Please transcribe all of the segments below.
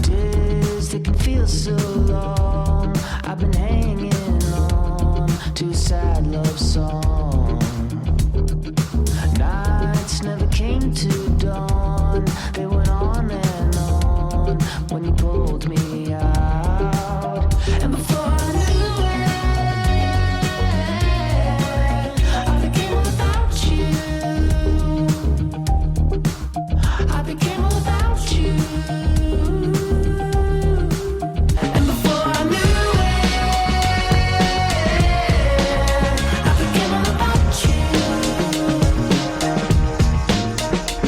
Days that can feel so long. I've been hanging on to a sad love song. Nights never came to dawn. They went on and on when you pulled me out. And before I knew it, I became all about you. I became all about you. And before I knew it, I became all about you.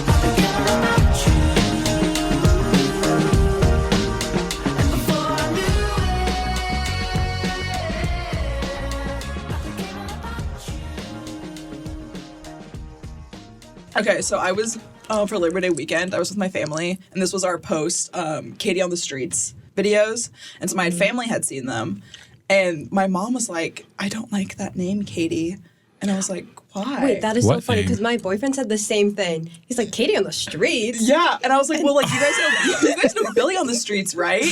I became all about you. And before I knew it, I became all about you. Okay, so I was for Labor Day weekend. I was with my family, and this was our post Katie on the Streets videos. And so my family had seen them, and my mom was like, "I don't like that name, Katie." And I was like, "Why?" Wait, that is so What funny thing? because my boyfriend said the same thing. He's like, Katie on the streets? Yeah, and I was like, well, like you guys know Billy on the Streets, right?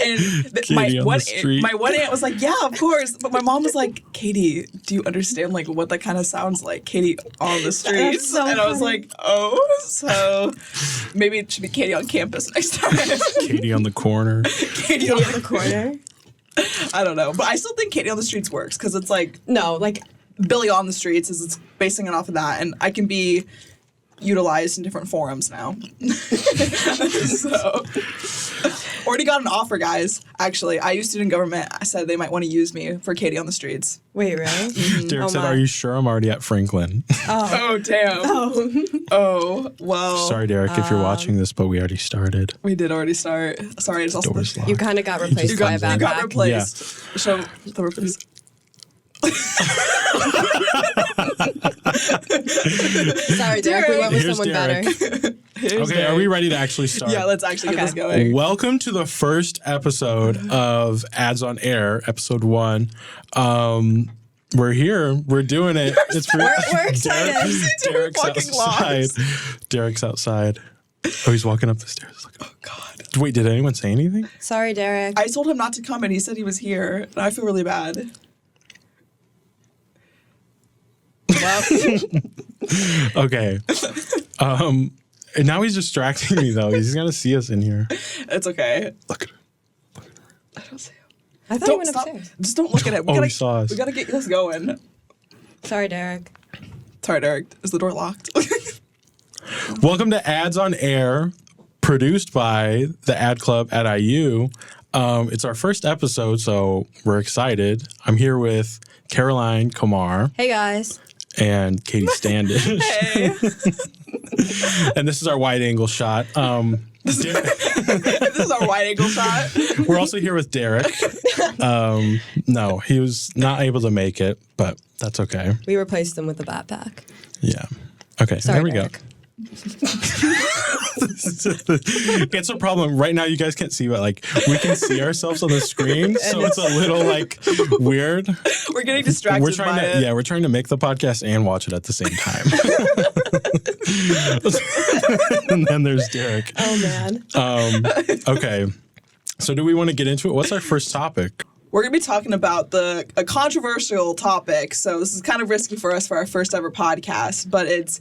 And Katie on the street. my one aunt was like, yeah, of course. But my mom was like, Katie, do you understand like what that kind of sounds like? Katie on the Streets. so and I was funny. like, oh, so maybe it should be Katie on campus next time. Katie on the corner. Katie on Katie on the corner? I don't know, but I still think Katie on the Streets works because it's like No, like, Billy on the Streets is it's basing it off of that, and I can be utilized in different forums now. So, already got an offer, guys. Actually, IU student government said they might want to use me for Katie on the Streets. wait, really? Derek Oh said, my. "Are you sure I'm already at Franklin?" Oh damn. Oh well. Sorry, Derek, if you're watching this, but we already started. We did already start. Sorry, it's also Doors locked. You kind of got replaced You by a got- you got backpack. replaced. Show the replace. Sorry, Derek, we went with Here's someone Derek. better. Okay, are we ready to actually start? Yeah, let's actually get Okay. this going. Welcome to the first episode of Ads on Air, episode 1. We're here. We're doing it. It's We're excited. Derek's fucking outside. Derek's outside. Oh, he's walking up the stairs. Look. Oh God. Wait, did anyone say anything? Sorry, Derek. I told him not to come, and he said he was here, and I feel really bad. Well, Okay. And now he's distracting me though. He's gonna see us in here. It's okay. Look at him. I don't see him. I thought he Don't went stop. upstairs. Just don't look at it. Oh, he saw us. We gotta get this going. Sorry, Derek. Sorry, Derek. Is the door locked? Welcome to Ads on Air, produced by the Ad Club at IU. It's our first episode, so we're excited. I'm here with Caroline Kamar Hey, guys. and Katie Standish. Hey. And this is our wide angle shot. This is our wide angle shot. We're also here with Derek. No, he was not able to make it, but that's okay. We replaced them with a backpack. Yeah. Okay, Sorry, there we Derek. go. It's a problem. Right now, you guys can't see, but like we can see ourselves on the screen, so it's a little like weird. We're getting distracted We're trying by to, it. yeah, we're trying to make the podcast and watch it at the same time. And then there's Derek. Oh, man. Okay, so do we want to get into it? What's our first topic? We're going to be talking about a controversial topic, so this is kind of risky for us for our first ever podcast, but it's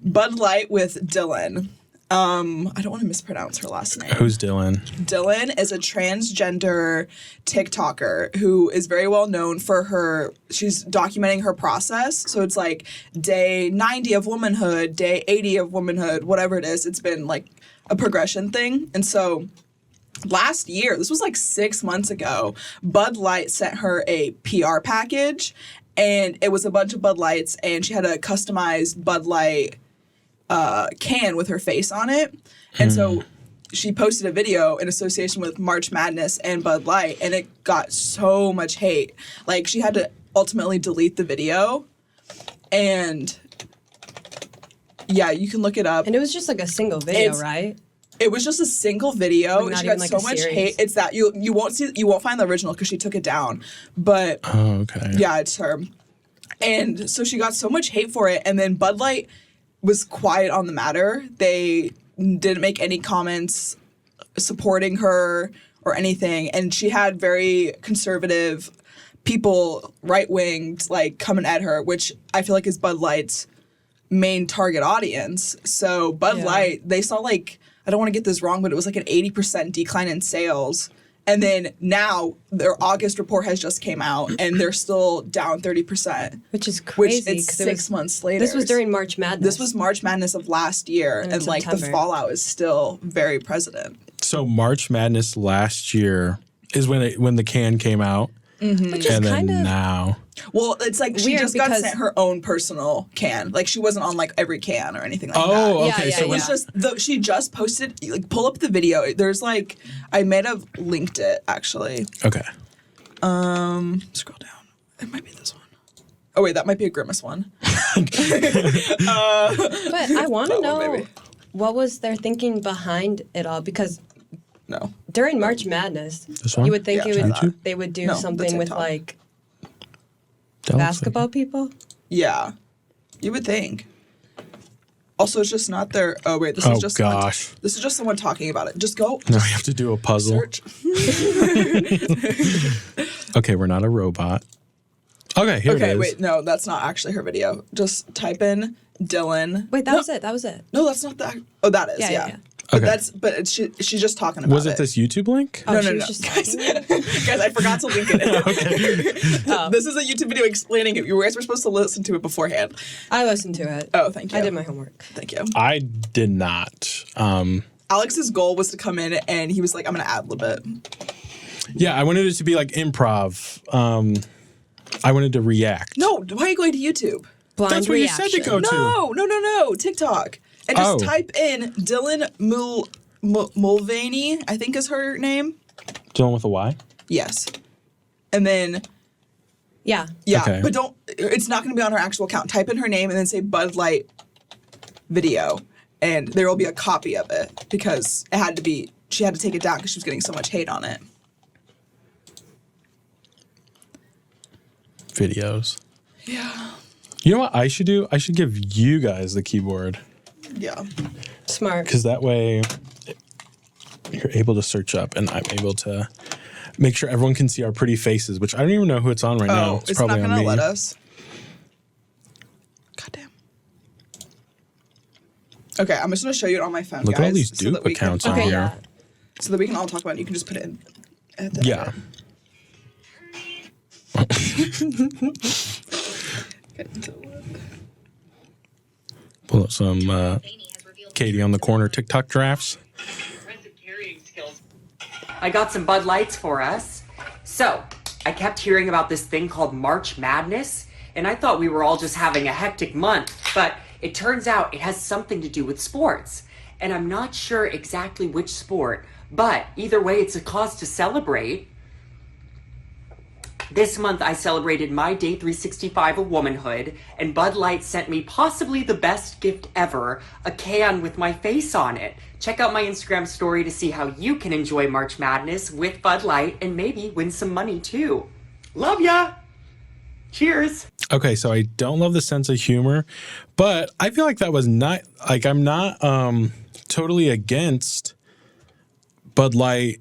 Bud Light with Dylan. I don't want to mispronounce her last name. Who's Dylan? Dylan is a transgender TikToker who is very well known for she's documenting her process. So it's like day 90 of womanhood, day 80 of womanhood, whatever it is. It's been like a progression thing. And so last year, this was like 6 months ago, Bud Light sent her a PR package, and it was a bunch of Bud Lights, and she had a customized Bud Light can with her face on it. And so she posted a video in association with March Madness and Bud Light, and it got so much hate. Like, she had to ultimately delete the video. And yeah, you can look it up. And it was just like a single video, It's- right? It was just a single video. Like, not She even, got like, so a much series. hate. It's that you won't find the original because she took it down. But Oh, okay. yeah, it's her. And so she got so much hate for it. And then Bud Light was quiet on the matter. They didn't make any comments supporting her or anything. And she had very conservative people, right-winged, like, coming at her, which I feel like is Bud Light's main target audience. So Bud Light, they saw, like, I don't want to get this wrong, but it was like an 80% decline in sales. And then now their August report has just came out, and they're still down 30%. Which is crazy. Which it's 6 months later. This was during March Madness. This was March Madness of last year, and like the September. fallout is still very present. So March Madness last year is when the can came out. Which is And then kind of now. Well, it's like she Weird just got because- sent her own personal can. Like she wasn't on like every can or anything like that. Oh, Yeah, okay. yeah, so It was just she just posted. Like, pull up the video. There's like I may have linked it actually. okay. Scroll down. It might be this one. Oh wait, that might be a Grimace one. But I want to That one, know maybe. what was their thinking behind it all, because No. during March Madness, This one? you would think Yeah, it would YouTube? they would do No, the something with TikTok. like That looks like basketball people. Yeah, you would think. Also, it's just not their. Oh wait, this Oh, is just someone gosh. this is just someone talking about it. Just go. it. No, you have to do a puzzle. Search. Okay, we're not a robot. Okay, here it Okay, is. wait, no, that's not actually her video. Just type in Dylan. Wait, that No, was it. That was it. No, that's not that. Oh, that is. Yeah, Yeah. yeah, yeah. But Okay. she's just talking about Was it this YouTube link? Oh, No, she no, was no. just Guys, talking. guys, I forgot to link it. Oh. This is a YouTube video explaining it. You guys were supposed to listen to it beforehand. I listened to it. Oh, thank you. I did my homework. Thank you. I did not. Alex's goal was to come in and he was like, I'm going to ad lib it. Yeah, I wanted it to be like improv. I wanted to react. No, why are you going to YouTube? Blind That's where reaction. you said to go to. No. TikTok. And just Oh. type in Dylan Mulvaney, I think is her name. Dylan with a Y? Yes. And then, Yeah. yeah, Okay. but it's not going to be on her actual account. Type in her name and then say Bud Light video. And there will be a copy of it because she had to take it down because she was getting so much hate on it. Videos. Yeah. You know what I should do? I should give you guys the keyboard. Yeah. Smart. Because that way you're able to search up and I'm able to make sure everyone can see our pretty faces, which I don't even know who it's on right now. Oh, it's not probably going on to me. let us. Goddamn. Okay, I'm just going to show you it on my phone, Look guys. at all these so dupe that we can- accounts on Okay, here. yeah. So that we can all talk about it. You can just put it in. At the Yeah. Pull up some Katie on the corner TikTok drafts. I got some Bud Lights for us. So, I kept hearing about this thing called March Madness, and I thought we were all just having a hectic month, but it turns out it has something to do with sports. And I'm not sure exactly which sport, but either way, it's a cause to celebrate. This month, I celebrated my day 365 of womanhood, and Bud Light sent me possibly the best gift ever, a can with my face on it. Check out my Instagram story to see how you can enjoy March Madness with Bud Light and maybe win some money too. Love ya! Cheers! Okay, so I don't love the sense of humor, but I feel like that was not like I'm not totally against Bud Light.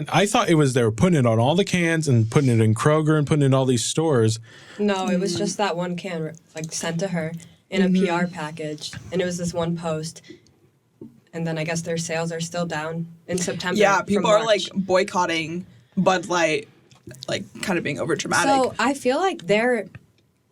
I thought it was they were putting it on all the cans and putting it in Kroger and putting it in all these stores. No, it was just that one can like sent to her in a PR package, and it was this one post. And then I guess their sales are still down in September. Yeah, from people are like March. boycotting Bud Light, like kind of being over dramatic. So I feel like their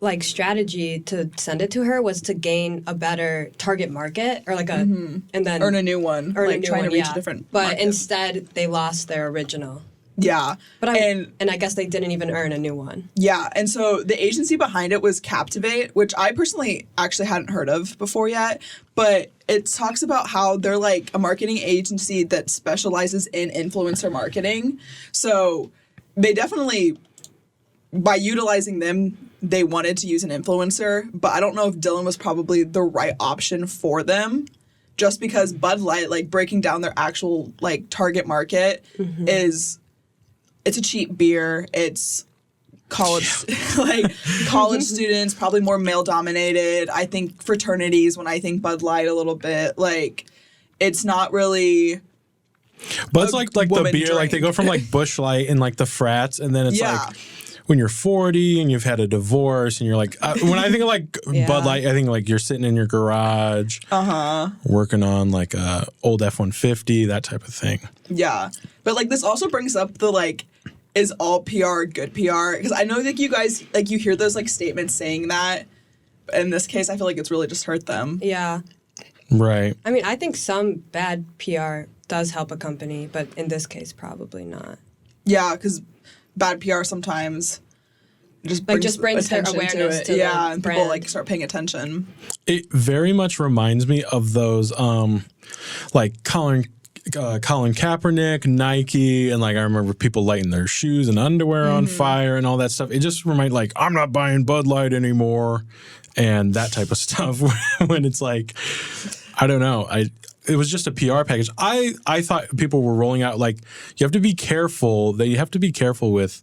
like strategy to send it to her was to gain a better target market or like a and then earn a new one, earn like a new trying one, to reach yeah. a different But market. instead they lost their original. Yeah. But and I guess they didn't even earn a new one. yeah, and so the agency behind it was Captivate, which I personally actually hadn't heard of before yet, but it talks about how they're like a marketing agency that specializes in influencer marketing. So they definitely, by utilizing them, they wanted to use an influencer, but I don't know if Dylan was probably the right option for them. Just because Bud Light, like breaking down their actual like target market is, it's a cheap beer. It's college like college students, probably more male dominated. I think fraternities, when I think Bud Light a little bit, like it's not really But it's like the woman beer, like they drink. go from like Busch Light and like the frats, and then it's Yeah. like when you're 40 and you've had a divorce and you're like, when I think of like Yeah. Bud Light, I think like you're sitting in your garage, working on like a old F-150, that type of thing. Yeah. But like this also brings up the like, is all PR good PR? Because I know like you guys, like you hear those like statements saying that. But in this case, I feel like it's really just hurt them. Yeah. Right. I mean, I think some bad PR does help a company, but in this case, probably not. Yeah, because bad PR sometimes just brings their attention awareness to it. to the Yeah, and people brand. like start paying attention. It very much reminds me of those like Colin Kaepernick, Nike, and like I remember people lighting their shoes and underwear on fire and all that stuff. It just reminded like, I'm not buying Bud Light anymore and that type of stuff when it's like, I don't know. It was just a PR package. I thought people were rolling out like you have to be careful with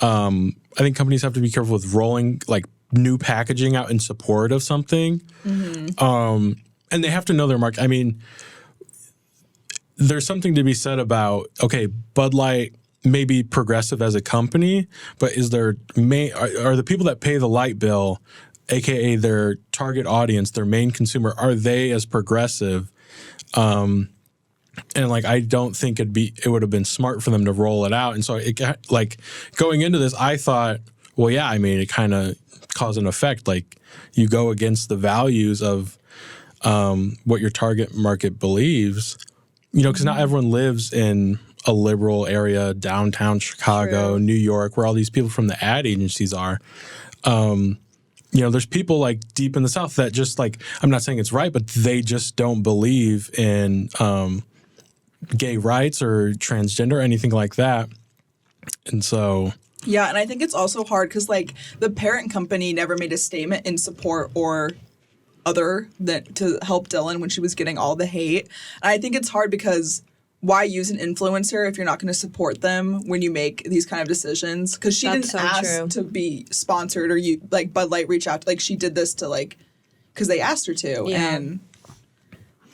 I think companies have to be careful with rolling like new packaging out in support of something. And they have to know their market. I mean, there's something to be said about, okay, Bud Light may be progressive as a company, but is there are the people that pay the light bill, aka their target audience, their main consumer, are they as progressive? And like I don't think it would have been smart for them to roll it out. And so it like going into this, I thought, well, yeah, I mean, it kind of caused an effect. Like you go against the values of what your target market believes. You know, because not everyone lives in a liberal area, downtown Chicago, True. New York, where all these people from the ad agencies are. You know, there's people like deep in the South that just like, I'm not saying it's right, but they just don't believe in gay rights or transgender or anything like that. And so... Yeah, and I think it's also hard because like the parent company never made a statement in support or other than to help Dylan when she was getting all the hate. And I think it's hard because why use an influencer if you're not going to support them when you make these kind of decisions? Because she That's didn't so ask true. to be sponsored or you like Bud Light reach out. Like she did this to like because they asked her to. Yeah. And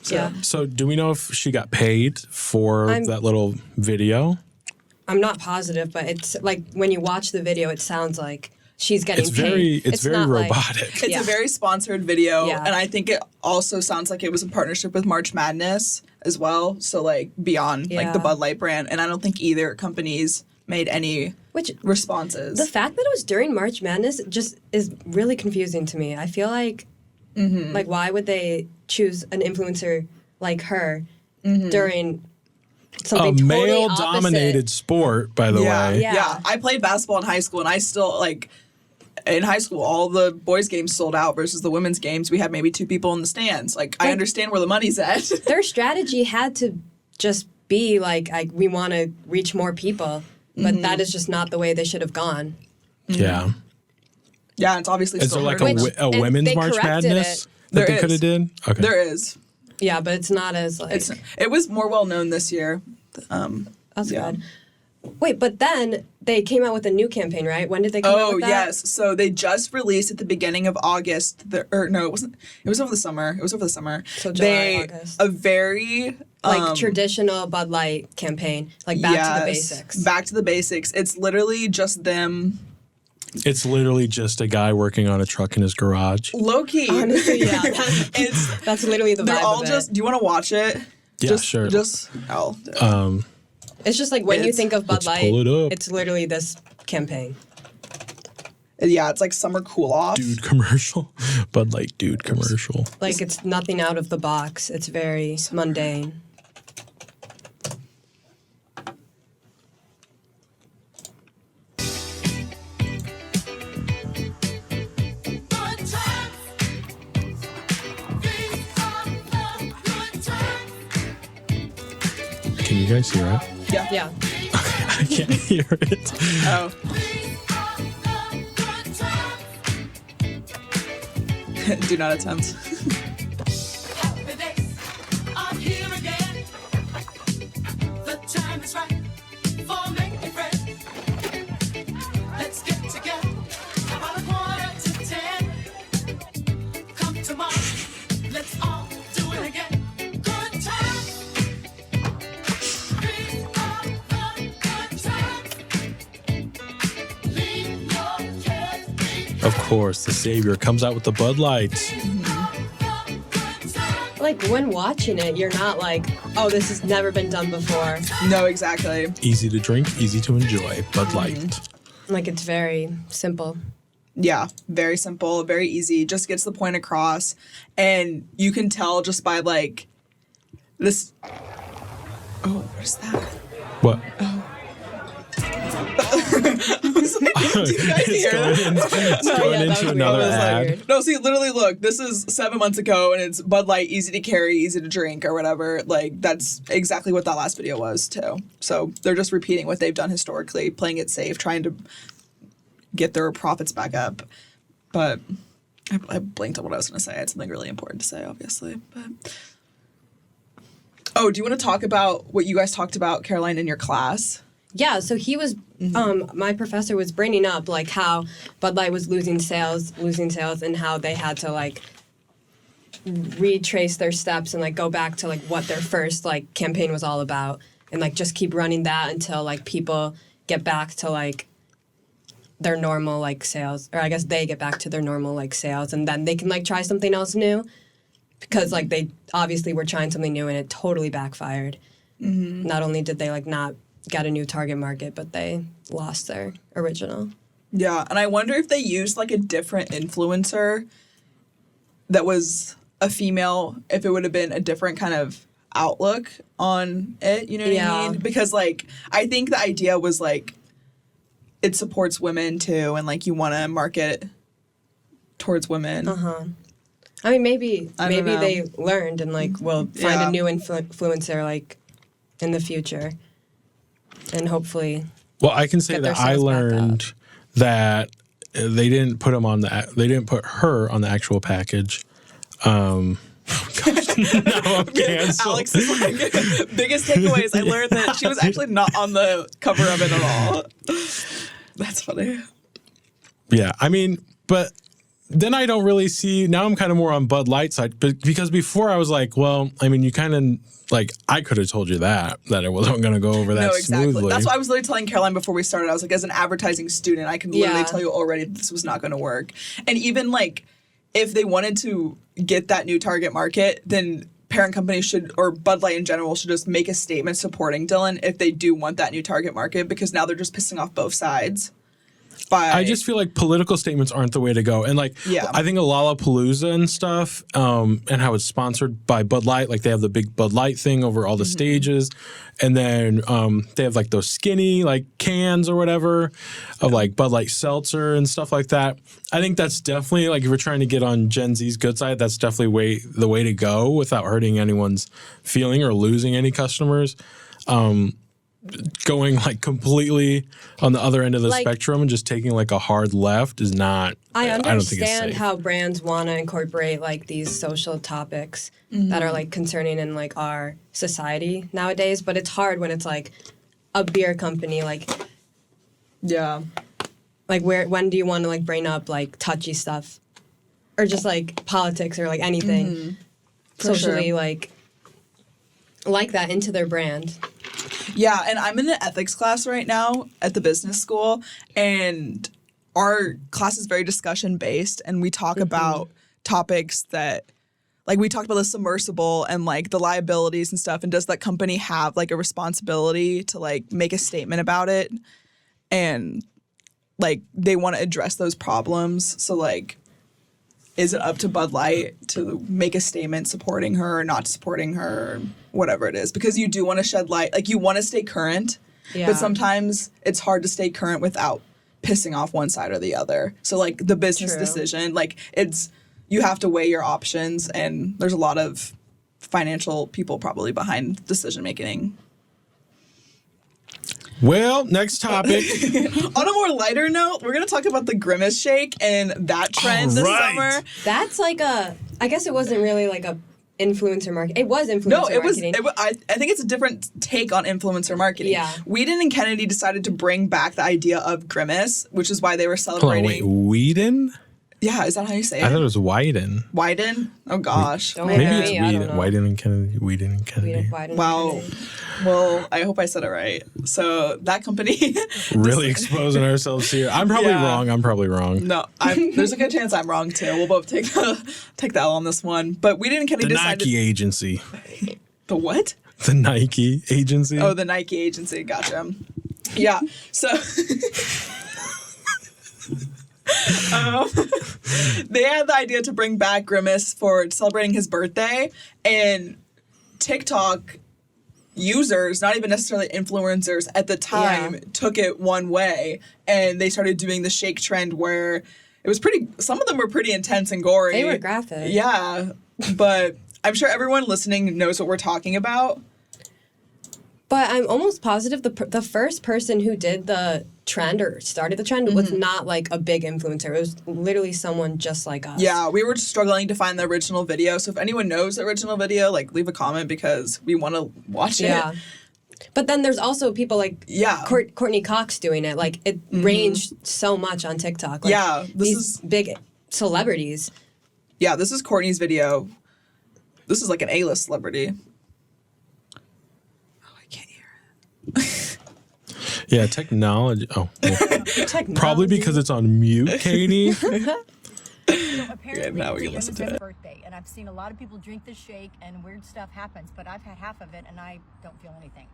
so Yeah. So do we know if she got paid for that little video? I'm not positive, but it's like when you watch the video, it sounds like she's getting It's paid. very not like- robotic. it's Yeah. a very sponsored video. Yeah. And I think it also sounds like it was in partnership with March Madness as well. So like beyond like the Yeah. Bud Light brand. And I don't think either companies made any Which responses. the fact that it was during March Madness just is really confusing to me. I feel like like why would they choose an influencer like her during A something totally male-dominated sport, by the way. Yeah. Yeah. I played basketball in high school and I still like in high school all the boys games sold out versus the women's games we had maybe 2 people in the stands. Like I understand where the money's at. Their strategy had to just be like we want to reach more people, but that is just not the way they should have gone. Yeah. Yeah, it's obviously Is still there like hurting. a and women's they March corrected Madness it. that There they could have is. did? Okay. There is. Yeah, but it's not as like It was more well known this year. that's yeah. good. Wait, but then they came out with a new campaign, right? When did they come out Oh with that? yes, so they just released at the beginning of August. It wasn't. It was over the summer. It was over the summer. So July, they August. a very Like traditional Bud Light campaign, like back to the basics. Back to the basics. It's literally just them. It's literally just a guy working on a truck in his garage. Low key. Honestly, yeah, that's literally the They're vibe all of just. it. Do you want to watch it? Yeah, sure. It's just like when you It's- think of Bud Let's Light, pull it up. it's literally this campaign. Yeah, it's like summer cool off. Dude commercial. Bud Light dude commercial. Like it's nothing out of the box. It's very mundane. Can you guys hear it? Yeah. Yeah. I can't hear it. Oh. Do not attempt. Let's get together. Of course, the savior comes out with the Bud Lights. Like, when watching it, you're not like, oh, this has never been done before. No, exactly. Easy to drink, easy to enjoy. Bud Light. Like, it's very simple. Yeah, very simple, very easy, just gets the point across. And you can tell just by, like, this... Oh, what is that? What? Do you guys hear that? It's going that into was another weird. That was ad. weird. No, see, literally, look, this is 7 months ago, and it's Bud Light, easy to carry, easy to drink, or whatever. Like, that's exactly what that last video was, too. So they're just repeating what they've done historically, playing it safe, trying to get their profits back up. But I blanked on what I was going to say. I had something really important to say, obviously. But oh, do you want to talk about what you guys talked about, Caroline, in your class? Yeah, so he was, my professor was bringing up, like, how Bud Light was losing sales, and how they had to, like, retrace their steps and, like, go back to, like, what their first, like, campaign was all about. And, like, just keep running that until, like, people get back to, like, their normal, like, sales. Or I guess they get back to their normal, like, sales. And then they can, like, try something else new. Because, like, they obviously were trying something new and it totally backfired. Mm-hmm. Not only did they, like, not get a new target market, but they lost their original. Yeah, and I wonder if they used, like, a different influencer that was a female, if it would have been a different kind of outlook on it, you know what I mean? Because, like, I think the idea was, like, it supports women, too, and, like, you want to market towards women. Uh-huh. I mean, maybe know. they learned and, like, will find a new influencer, like, in the future. And hopefully... Well, I can say that I learned that they didn't put them on they didn't put her on the actual package. Gosh, now I'm canceled. Alex is like, biggest takeaways, I learned that she was actually not on the cover of it at all. That's funny. Yeah, I mean, but then I don't really see, now I'm kind of more on Bud Light side, but because before I was like, well, I mean, you kind of, like, I could have told you that it wasn't going to go over that smoothly. That's why I was literally telling Caroline before we started, I was like, as an advertising student, I can literally tell you already that this was not going to work. And even, like, if they wanted to get that new target market, then parent companies should, or Bud Light in general, should just make a statement supporting Dylan if they do want that new target market, because now they're just pissing off both sides. I just feel like political statements aren't the way to go. And, like, I think a Lollapalooza and stuff, and how it's sponsored by Bud Light, like, they have the big Bud Light thing over all the stages. And then they have, like, those skinny, like, cans or whatever of, like, Bud Light seltzer and stuff like that. I think that's definitely, like, if we're trying to get on Gen Z's good side, that's definitely the way to go without hurting anyone's feeling or losing any customers. Going, like, completely on the other end of the spectrum and just taking, like, a hard left is not, I don't think it's understand safe. how brands want to incorporate, like, these social topics that are, like, concerning in, like, our society nowadays, but it's hard when it's, like, a beer company, like, like, when do you want to, like, bring up, like, touchy stuff or just, like, politics or, like, anything socially, like that into their brand. Yeah, and I'm in an ethics class right now at the business school, and our class is very discussion-based, and we talk about topics that, like, we talked about the submersible and, like, the liabilities and stuff, and does that company have, like, a responsibility to, like, make a statement about it? And, like, they want to address those problems, so, like, is it up to Bud Light to make a statement supporting her or not supporting her, or whatever it is? Because you do want to shed light, like, you want to stay current, but sometimes it's hard to stay current without pissing off one side or the other. So, like, the business decision, like, you have to weigh your options, and there's a lot of financial people probably behind decision making. Well, next topic. On a more lighter note, we're going to talk about the Grimace shake and that trend this summer. That's like I guess it wasn't really like a influencer market. It was influencer marketing. I think it's a different take on influencer marketing. Yeah. Whedon and Kennedy decided to bring back the idea of Grimace, which is why they were celebrating. Hold on, wait, Whedon? Yeah, is that how you say I it? thought it was Wyden. Wyden? Oh gosh. Don't Maybe look at it's me, I don't know. Wyden and Kennedy. Wyden and Kennedy. Widen, Wow. Well, I hope I said it right. So that company. Really exposing ourselves here. I'm probably Yeah. wrong. I'm probably wrong. No, there's a good chance I'm wrong too. We'll both take the L on this one. But we didn't kind The of decide. Nike agency. The what? The Nike agency. Oh, the Nike agency. Gotcha. Yeah. So. They had the idea to bring back Grimace for celebrating his birthday, and TikTok users, not even necessarily influencers at the time, took it one way, and they started doing the shake trend where it was some of them were pretty intense and gory. They were graphic. Yeah, but I'm sure everyone listening knows what we're talking about. But I'm almost positive the first person who did the trend or started the trend was not like a big influencer. It was literally someone just like us. Yeah, we were struggling to find the original video. So if anyone knows the original video, like leave a comment because we want to watch it. Yeah. But then there's also people like Courtney Cox doing it. Like it ranged so much on TikTok. Like, Yeah, these big celebrities. Yeah, this is Courtney's video. This is like an A-list celebrity. Oh, I can't hear it. Yeah, technology. Oh, well. Probably because it's on mute, Katie. Apparently, now we can listen to it. Birthday, and I've seen a lot of people drink this shake, and weird stuff happens. But I've had half of it, and I don't feel anything.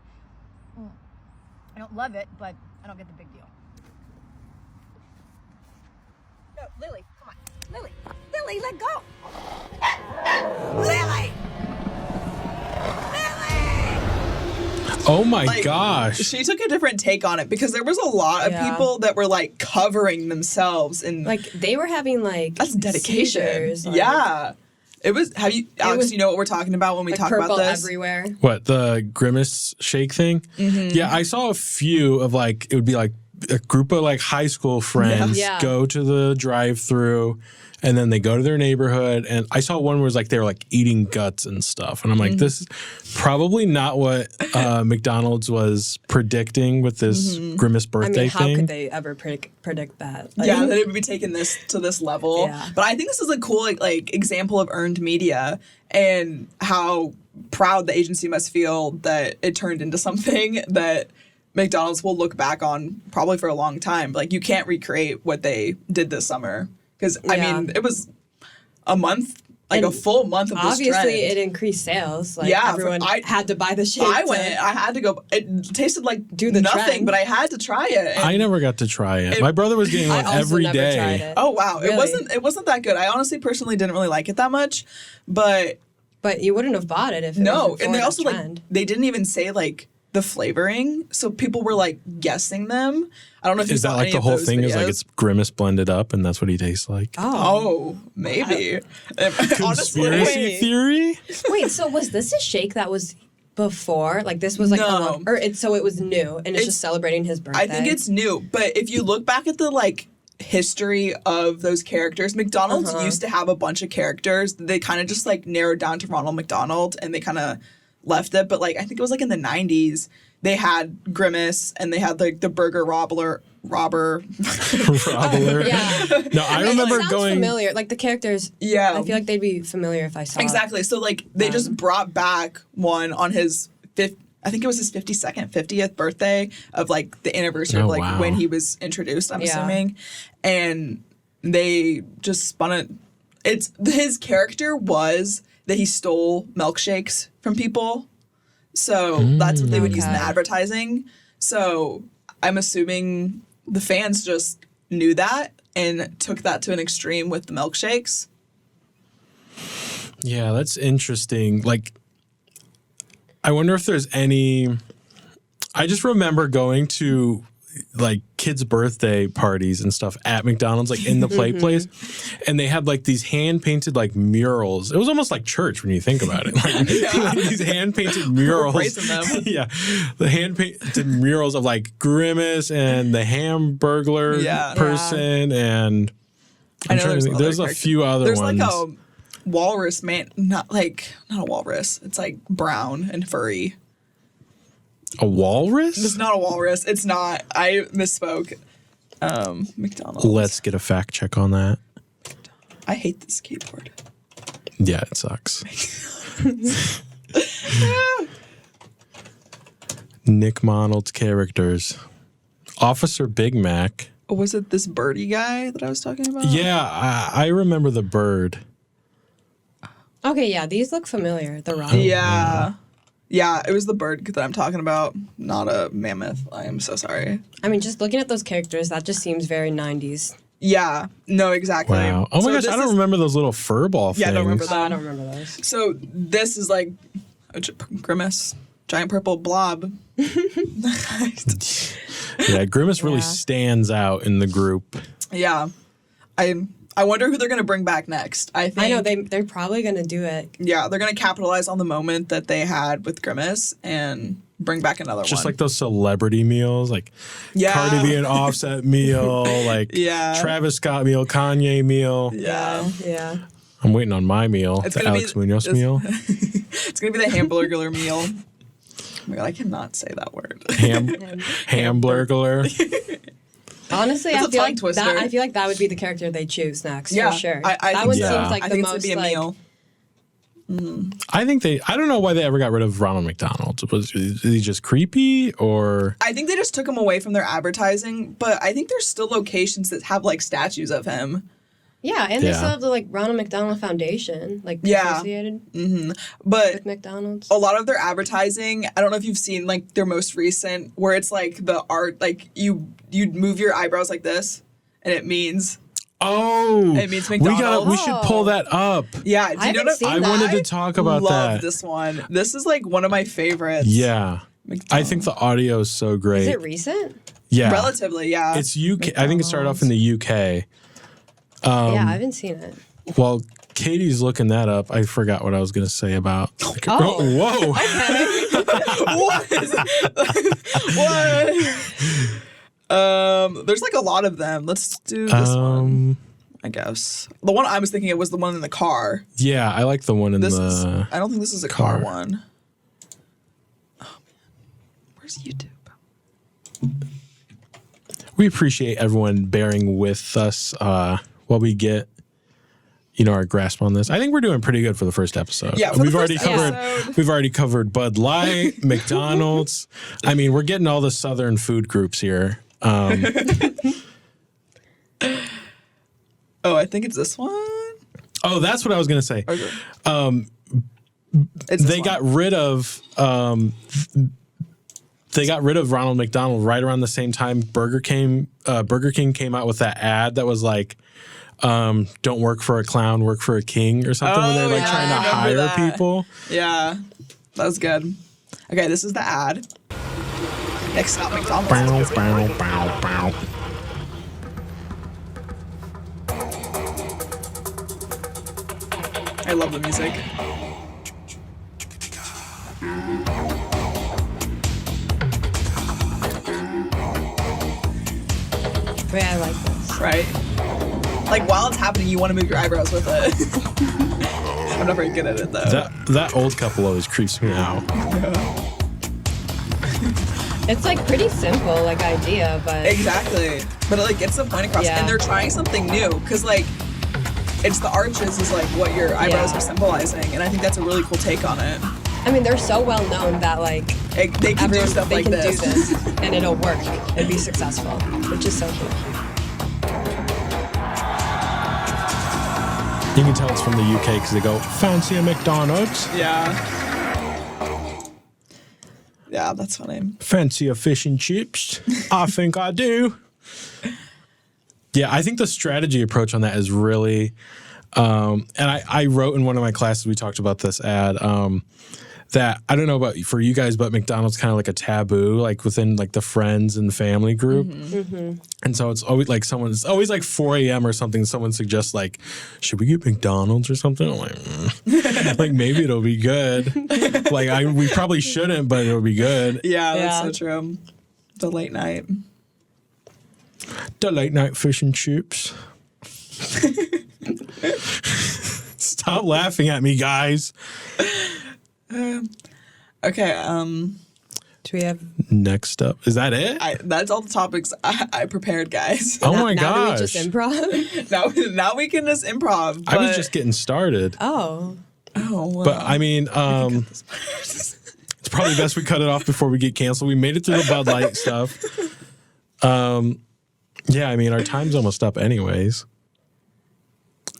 I don't love it, but I don't get the big deal. No, Lily, come on, Lily, let go. Lily. Oh my Like, gosh. She took a different take on it because there was a lot of people that were like covering themselves and Like they were having like that's dedication. seizures, like, yeah. It was Alex, you know what we're talking about when we like talk purple about this? everywhere. What, the Grimace shake thing? Yeah, I saw a few of like, it would be like a group of like high school friends Yeah. go to the drive-through and then they go to their neighborhood. And I saw one where it was like they were like eating guts and stuff. And I'm like, this is probably not what McDonald's was predicting with this Grimace I birthday mean, how thing. could they ever predict that? Like, Yeah, that it would be taking this to this level. Yeah. But I think this is a cool like example of earned media and how proud the agency must feel that it turned into something that McDonald's will look back on probably for a long time. Like you can't recreate what they did this summer because I Yeah. mean it was a month, like And a full month of this obviously, trend. it increased sales. Like Yeah, everyone I had to buy the shake. I went. I had to go. It tasted like Do the nothing, trend. but I had to try it. And- I never got to try it. My brother was getting I one also every never day. tried it. oh wow, Really? it wasn't that good. I honestly, personally, didn't really like it that much, but But you wouldn't have bought it if it no. wasn't And they for also the like trend. they didn't even say like the flavoring, so people were like guessing them. I don't know if you Is saw that like any the of whole those thing is like videos. it's Grimace blended up and that's what he tastes like? Oh, maybe. Honestly, Conspiracy theory? Wait, so was this a shake that was before? Like this was like No. so it was new and it's just celebrating his birthday. I think it's new, but if you look back at the like history of those characters, McDonald's used to have a bunch of characters. They kind of just like narrowed down to Ronald McDonald and they kind of left it. But like I think it was like in the 90s, they had Grimace and they had like the burger robber. Robber. Yeah. No, I remember it sounds going. familiar. Like the characters. Yeah. I feel like they'd be familiar if I saw it. Exactly. So like they just brought back one on his I think it was his 50th birthday of like the anniversary of Oh, like wow. when he was introduced, I'm Yeah. assuming. And they just spun it. It's his character was that he stole milkshakes from people. So that's what they would use in the Okay. advertising. So I'm assuming the fans just knew that and took that to an extreme with the milkshakes. Yeah, that's interesting. Like, I wonder if there's any. I just remember going to like kids' birthday parties and stuff at McDonald's, like in the play place, and they had like these hand painted like murals. It was almost like church when you think about it. Like, these hand painted murals. praising them. Yeah, the hand painted murals of like Grimace and the Hamburglar Yeah. person, and I'm know trying to there's think. other There's a characters. few other There's ones. like a walrus man, not a walrus. It's like brown and furry. A walrus? It's not a walrus. It's not. I misspoke. McDonald's. Let's get a fact check on that. I hate this keyboard. Yeah, it sucks. Nick Monald's characters. Officer Big Mac. Oh, was it this birdie guy that I was talking about? Yeah, I remember the bird. Okay, yeah, these look familiar. The rock. Yeah. Yeah, it was the bird that I'm talking about, not a mammoth. I am so sorry. I mean, just looking at those characters, that just seems very 90s. Yeah, no, exactly. Wow. Oh my gosh, this I don't remember those little fur ball things. Yeah, I don't remember Oh, that. I don't remember those. So this is like a Grimace, giant purple blob. Yeah, Grimace really Yeah. stands out in the group. Yeah, I wonder who they're gonna bring back next. I think I know they're probably gonna do it. Yeah, they're gonna capitalize on the moment that they had with Grimace and bring back another one. Just like those celebrity meals, like Yeah. Cardi B and Offset meal, like Yeah. Travis Scott meal, Kanye meal. Yeah. Yeah. I'm waiting on my meal, It's the gonna be- Alex Munoz it's- meal. It's gonna be the hamburger meal. Oh my god, I cannot say that word. Hamburglar. Honestly, It's I a feel tongue like twister. I feel like that would be the character they choose next Yeah, for sure. I that think one so. seems like I the think it's most gonna be a like meal. I don't know why they ever got rid of Ronald McDonald. Is he just creepy or? I think they just took him away from their advertising, but I think there's still locations that have like statues of him. yeah, and they Yeah. still have the like Ronald McDonald Foundation, like Yeah. associated But with McDonald's. a lot of their advertising, I don't know if you've seen like their most recent where it's like the art, like you'd move your eyebrows like this and it means Oh, It means we McDonald's. should pull that up. yeah. Do I you know haven't what seen I that. wanted to talk about love that. this one. This is like one of my favorites. Yeah, I think the audio is so great. Is it recent? Yeah, Relatively, yeah. It's UK. I think it started off in the UK. Yeah, I haven't seen it. While Katie's looking that up, I forgot what I was going to say about. Oh. Whoa! what? What? There's like a lot of them. Let's do this one. I guess the one I was thinking of was the one in the car. Yeah, I like the one in This the. is. I don't think this is a car car. one. Oh man, where's YouTube? We appreciate everyone bearing with us while we get, our grasp on this. I think we're doing pretty good for the first episode. Yeah, for the we've already first covered. episode. We've already covered Bud Light, McDonald's. I mean, we're getting all the Southern food groups here. Oh, I think it's this one. Oh, that's what I was gonna say. Okay. They got rid of. They got rid of Ronald McDonald right around the same time Burger King came out with that ad that was like, "Don't work for a clown, work for a king" or something. Where they're like yeah, trying I to remember hire that. people. Yeah, that was good. Okay, this is the ad. Next stop, McDonald's. Bow, bow, bow, bow. I love the music. Wait, I like this. Right? Like while it's happening, you want to move your eyebrows with it. I'm not very good at it though. That old couple always creeps me out. It's like pretty simple, like idea, but Exactly. But it like gets the point across. Yeah. And they're trying something new. Because like it's the arches is like what your eyebrows Yeah. are symbolizing. And I think that's a really cool take on it. I mean they're so well known that like They can do everyone stuff they like can this. do this and it'll work and be successful, which is so cool. You can tell it's from the UK because they go, "Fancy a McDonald's? Yeah. Yeah, that's funny. Fancy a fish and chips? I think I do." Yeah, I think the strategy approach on that is really, and I wrote in one of my classes, we talked about this ad, that I don't know about for you guys, but McDonald's kind of like a taboo, like within like the friends and family group. And so it's always like it's always like 4 a.m. or something. Someone suggests like, should we get McDonald's or something? I'm like, like maybe it'll be good. Like we probably shouldn't, but it'll be good. Yeah, that's Yeah. so true. The late night. The late night fish and chips. Stop laughing at me, guys. Okay, Do we have? Next up, is that it? That's all the topics I prepared, guys. Oh my now do we gosh! just improv? now we can just improv. I was but- just getting started. Oh. Oh, well. But I mean, it's probably best we cut it off before we get canceled. We made it through the Bud Light stuff. Yeah, I mean, our time's almost up anyways.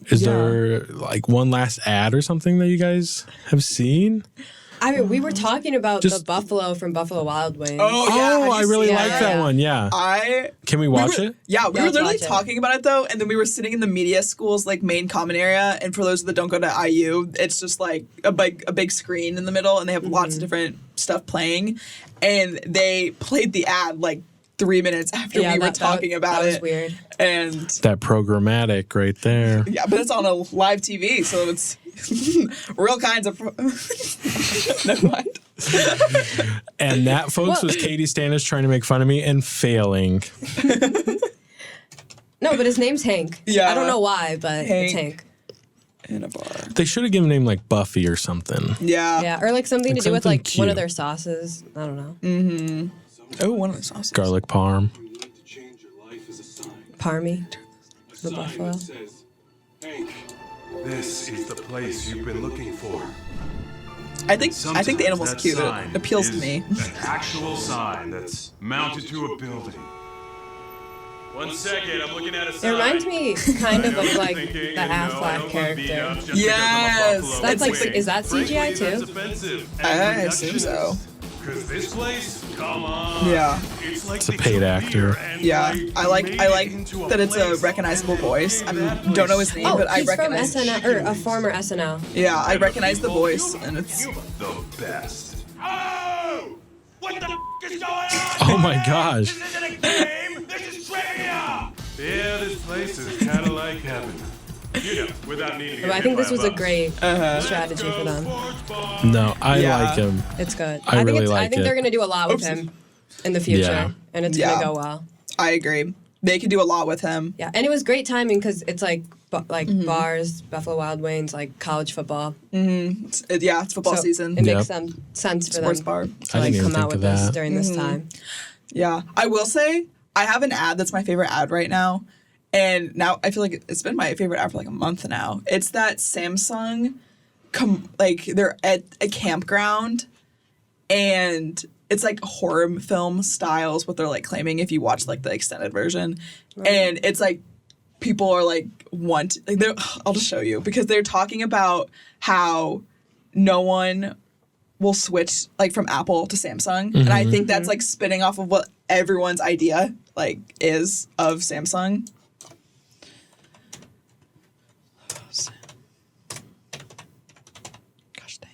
Is there like one last ad or something that you guys have seen? I mean, we were talking about Just- the buffalo from Buffalo Wild Wings. Oh, yeah. Have I you really seen like it? that one. Yeah. Can we watch it? Yeah, we Yeah, were let's literally watch it. talking about it though, and then we were sitting in the media school's like main common area. And for those that don't go to IU, it's just like a big screen in the middle, and they have lots of different stuff playing. And they played the ad like 3 minutes after we were talking about that it. was weird. And That programmatic right there. yeah, but it's on a live TV, so it's real kinds of. Never mind. And that, folks, was Katie Standish trying to make fun of me and failing. No, but his name's Hank. Yeah. I don't know why, but it's Hank. In a bar. They should have given him like Buffy or something. Yeah. Yeah, or like something Like to do with something like one of cute. their sauces. I don't know. Oh, one of the sauces. Garlic parm. You need to change your life as a sign. Parmy. A The sign buffalo. that says, Hank, this is the place you've been looking for. I think the animal's Sometimes cute. that It sign appeals to is me. An actual sign that's mounted to a building. 1 second, I'm looking at a It sign. reminds me kind of I know like you're the thinking, and no, I Affleck don't wanna be character. out just because I'm a Yes. buffalo That's like, wing. is that CGI Frankly, that's too? offensive I and assume so. reductionist. 'Cause this place, come on. Yeah. It's like a they paid took actor. beer and, Yeah, like, I like made it into that it's a place. recognizable voice. I That don't know place. his name, Oh, but I he's from recognize. SNL, or a former SNL. Yeah, I And the recognize the people, voice, you and it's. the best. Oh! What the is going on? Oh my gosh. This isn't a game. This is trivia. Yeah, this place is kind of like heaven. You know, without needing to But get I hit think by this a was a bus. great Uh-huh. strategy for them. No, I Yeah. like him. It's good. I really I like think it. they're gonna do a lot with Oops. him in the future, Yeah. and it's Yeah. gonna go well. I agree. They could do a lot with him. Yeah, and it was great timing because it's like bars, Buffalo Wild Wings, like college football. It's football So season. It Yep. makes sense for Sports them bar. I to didn't like even come think out with of this that. during this time. Yeah, I will say I have an ad that's my favorite ad right now, and now I feel like it's been my favorite ad for like a month now. It's that Samsung, they're at a campground, and it's like horror film styles. What they're like claiming if you watch like the extended version, and it's like people are like I'll just show you because they're talking about how no one will switch like from Apple to Samsung, and I think that's like spinning off of what everyone's idea like is of Samsung. Gosh dang,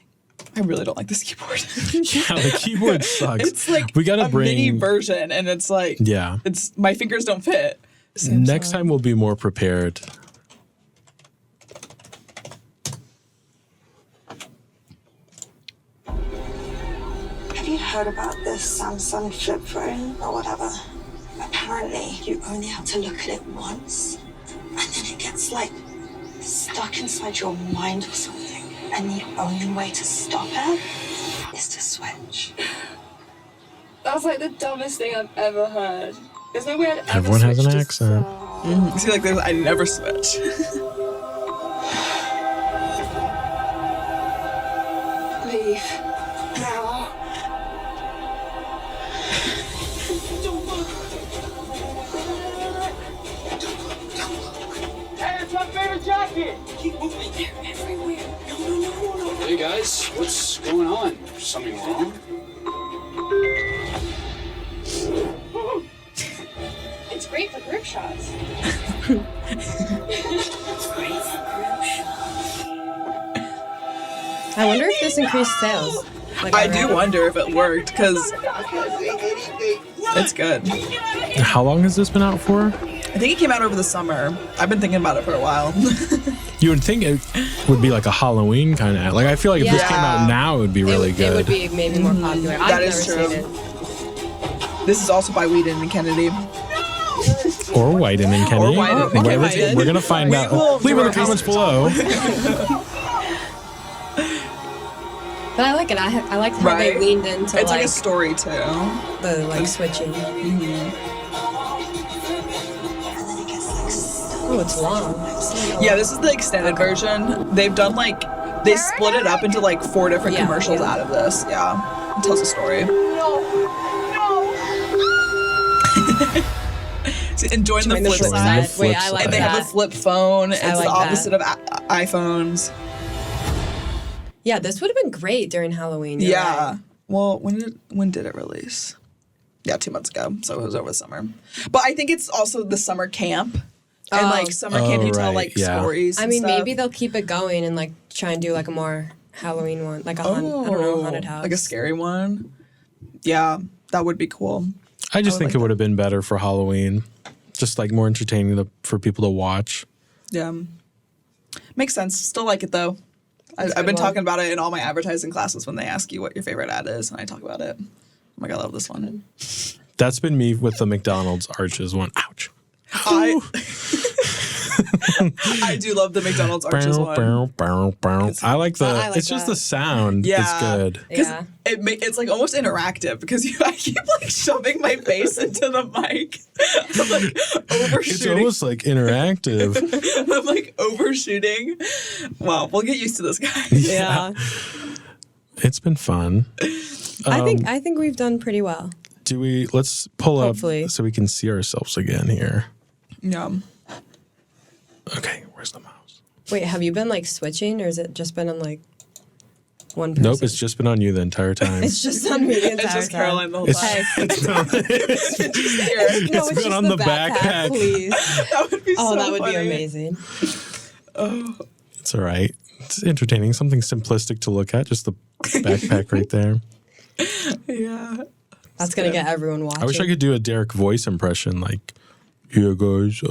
I really don't like this keyboard. Yeah, the keyboard sucks. It's like we gotta a bring. mini version, and it's like Yeah. it's my fingers don't fit. Next time we'll be more prepared. Have you heard about this Samsung flip phone or whatever? Apparently, you only have to look at it once, and then it gets like stuck inside your mind or something. And the only way to stop it is to switch. That's like the dumbest thing I've ever heard. There's no way I'd ever Everyone has an switch to accent. sound. See, like I never switch. Leave. Now. Hey, it's my favorite jacket! Keep moving. They're everywhere. No. Hey guys, what's going on? Something wrong? It's great for group shots. I wonder if this increased sales. Like I do already. wonder if it worked because it's good. How long has this been out for? I think it came out over the summer. I've been thinking about it for a while. You would think it would be like a Halloween kind of ad. Like I feel like if this Yeah. came out now, it would be really It good. would be maybe more popular. I've That never is true. seen it. This is also by Whedon and Kennedy. Or Whiten and Kenny. Whiten and Kenny. Whatever. We're gonna find We out. will Leave do in the our comments below. But I like it. I like how Right? they leaned into It's like a story too. the like switching. And then it gets like stuck. Oh, it's long. Yeah, this is the extended version. They've done like they split it up into like 4 different Yeah, commercials yeah. out of this. Yeah, it tells a story. So enjoying the flip side. Wait, I like And they that. have a flip phone. It's like the that. opposite of iPhones. Yeah, this would have been great during Halloween. you're Yeah. right. Well, when did it release? Yeah, 2 months ago. So it was over the summer. But I think it's also the summer camp. And like summer camp, you tell right, like yeah. stories. I and mean, stuff. maybe they'll keep it going and like try and do like a more Halloween one, like a I don't know, haunted house. Like a scary one. Yeah, that would be cool. I just would think like it would have been better for Halloween. Just like more entertaining for people to watch. Yeah. Makes sense. Still like it though. I've been one. talking about it in all my advertising classes when they ask you what your favorite ad is, and I talk about it. Oh my God, I love this one. That's been me with the McDonald's Arches one. Ouch. I do love the McDonald's Arches one. I like the. I like it's just that. the sound. Yeah. It's good. Because Yeah. it's like almost interactive because I keep like shoving my face into the mic. I'm like It's overshooting. almost like interactive. I'm like overshooting. Wow, we'll get used to this, guys. Yeah. It's been fun. I think we've done pretty well. Do we? Let's pull Hopefully. up so we can see ourselves again here. Yeah. Okay, where's the mouse? Wait, have you been like switching or has it just been on like one person? Nope, it's just been on you the entire time. It's just on me the entire It's just time. Caroline the whole It's- time. it's No, it's been just on the the backpack. please. That would be so Oh, that would be funny. amazing. It's all right. It's entertaining. Something simplistic to look at. Just the backpack right there. Yeah. That's gonna get everyone watching. I wish I could do a Derek voice impression. Like, here guys.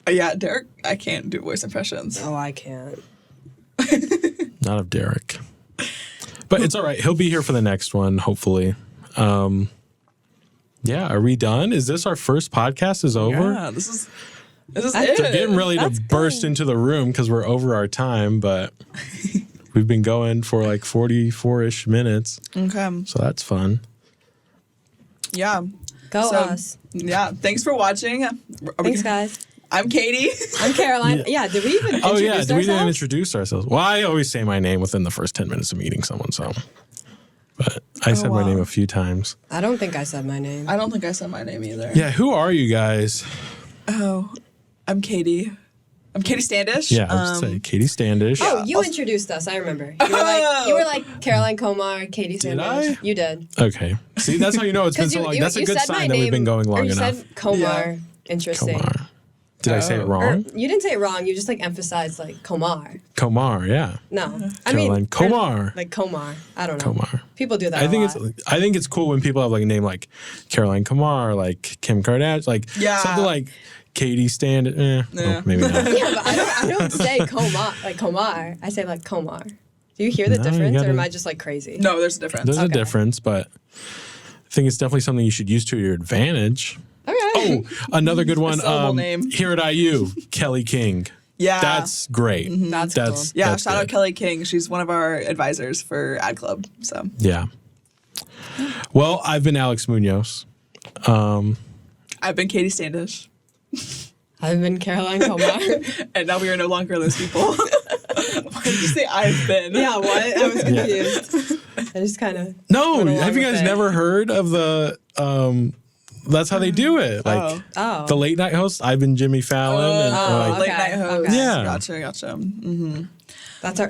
Yeah, Derek, I can't do voice impressions. Oh, I can't. Not of Derek. But it's all right. He'll be here for the next one, hopefully. Yeah, are we done? Is this our first podcast is over? Yeah, this is it. They're getting ready to burst into the room because we're over our time, but we've been going for like 44-ish minutes. Okay. So that's fun. Yeah. Go So, us. Yeah. Thanks for watching. Thanks, guys. I'm Katie. I'm Caroline. Yeah, did we even Oh, yeah. introduce We didn't ourselves? introduce ourselves. Well, I always say my name within the first 10 minutes of meeting someone, so. But I said my wow. name a few times. I don't think I said my name. I don't think I said my name either. Yeah, who are you guys? Oh, I'm Katie. I'm Katie Standish. Yeah, I was say Katie Standish. Oh, you introduced us. I remember. You were like Caroline Komar, Katie Did Sanders. I? You did. Okay. See, that's how you know it's been 'Cause so long. you That's a good said my sign that we've been name, going or long you enough. said Komar. Yeah. Interesting. Komar. Did I say it Or, wrong? you didn't say it wrong. You just like emphasized like Komar. Komar, yeah. No, I Caroline mean Komar. like Komar. I don't know. Komar. People do that. I think a lot. I think it's cool when people have like a name like Caroline Komar, like Kim Kardashian, like Yeah. something like Katie Standish. Yeah. Oh, maybe not. Yeah, but I don't say Komar like Komar. I say like Komar. Do you hear the No, you difference, or gotta- am I just like crazy? No, there's a difference. There's a Okay. difference, but I think it's definitely something you should use to your advantage. Okay. Oh, another good one. syllable name. Here at IU, Kelly King. Yeah. That's great. That's cool. yeah, that's shout out good. Kelly King. She's one of our advisors for Ad Club. So Yeah. Well, I've been Alex Munoz. I've been Katie Standish. I've been Caroline Komar. And now we are no longer those people. Why did you say I've been? Yeah, what? I was confused. I just kind of No, Went along have you with guys it. never heard of the? That's how they do it. Like Oh. the late night host. I've been Jimmy Fallon. and, Oh, like, Late okay, night host. okay. Yeah. Gotcha.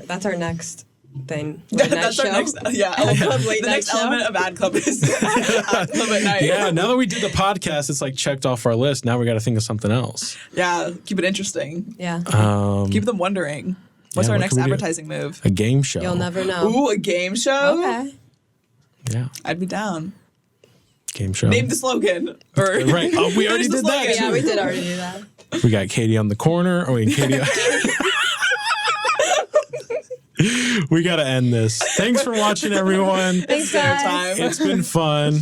That's our next thing. Late night That's show. our next, yeah. Ad Club late the night next show? element of Ad Club is Ad Club at night. yeah. Now that we did the podcast, it's like checked off our list. Now we got to think of something else. Yeah, keep it interesting. Yeah. Keep them wondering. What's yeah, our what next could we do? advertising move? A game show. You'll never know. Ooh, a game show? Okay. Yeah. I'd be down. Game show. Name the slogan. Or Right. Oh, we already Here's the did that. slogan. Yeah, we did already do that. We got Katie on the corner. Oh, wait, Katie. We got to end this. Thanks for watching, everyone. Thanks, Dinner guys. time. It's been fun.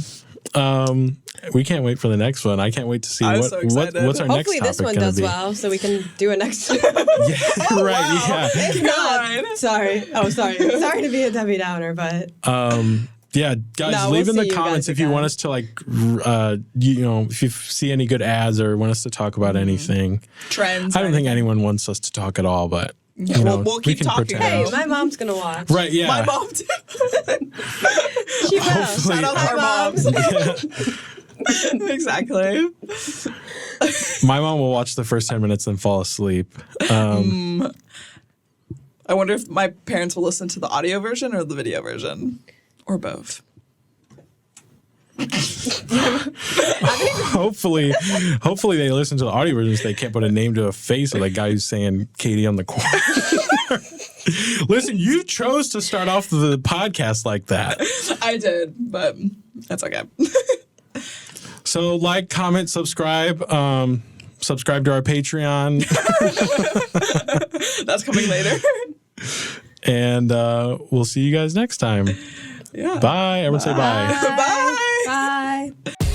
we can't wait for the next one. I can't wait to see I'm what so excited. what's our Hopefully next this topic one gonna does be. well, so we can do a next. Yeah, right. Thank God. Sorry. Oh, sorry. Sorry to be a Debbie Downer, but Yeah, guys, No, leave we'll in the see you comments guys if you again. want us to if you see any good ads or want us to talk about anything. Trends. I don't or think anything. anyone wants us to talk at all, but Yeah, you know, we'll keep we can talking. hey, pretend. my mom's gonna watch. Right? Yeah. My mom too. She will. Hopefully- Shout out to our moms. Exactly. My mom will watch the first 10 minutes and fall asleep. I wonder if my parents will listen to the audio version or the video version, or both. Hopefully they listen to the audio version so they can't put a name to a face of the guy who's saying Katie on the corner. Listen, you chose to start off the podcast like that. I did, but that's okay. So like, comment, subscribe. Subscribe to our Patreon. That's coming later. And we'll see you guys next time. Yeah. Bye. Everyone say bye. Bye. Bye.